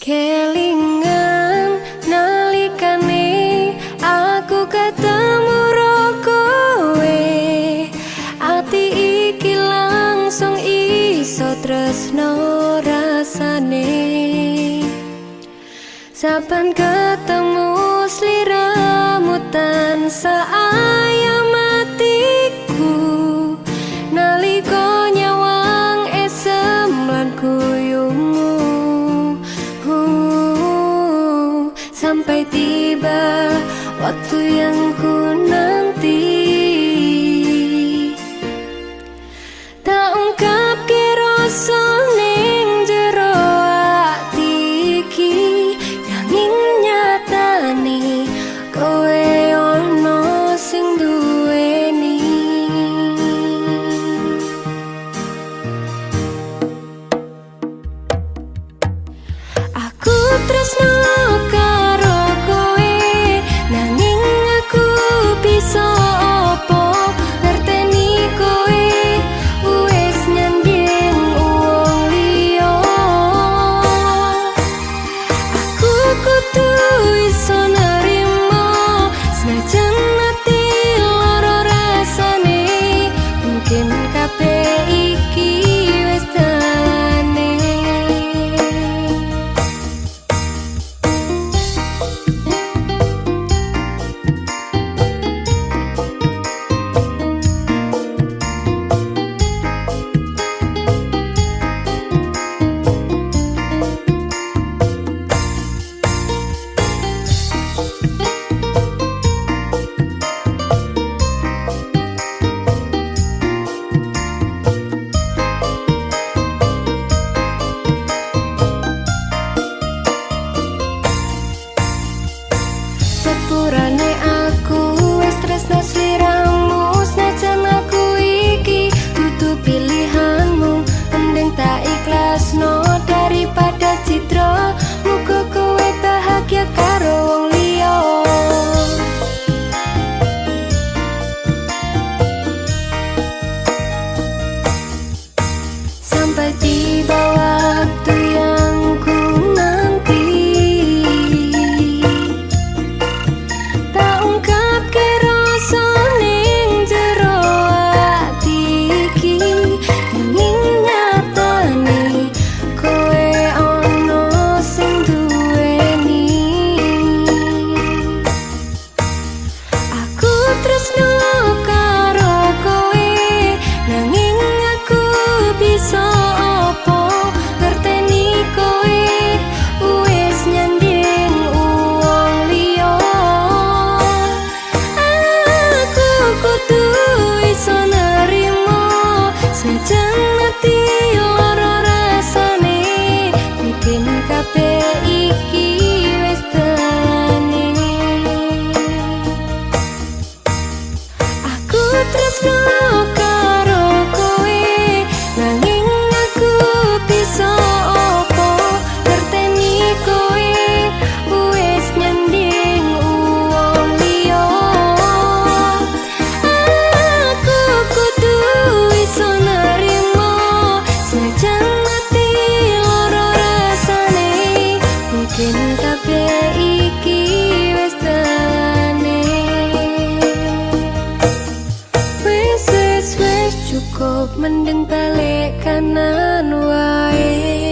Kelingan nalikane aku ketemu ro kowe, ati iki langsung iso tresno rasane. Saban ketemu sliramu tansah ayam atiku, nalika nyawang esem lan guyumu. Sampai tiba waktu yang ku nanti, tak ungkap ke rasa ning jero ati iki, nanging nyatane kowe ono sing duweni. Aku tresno sepurane aku wis tresno sliramu, senajan aku iki dudu pilihanmu, mending tak ikhlasno daripada citra. Muga kowe bahagia karo wong liya. Sampai tiba waktu yang ku nanti, cukup mending balik kanan wae.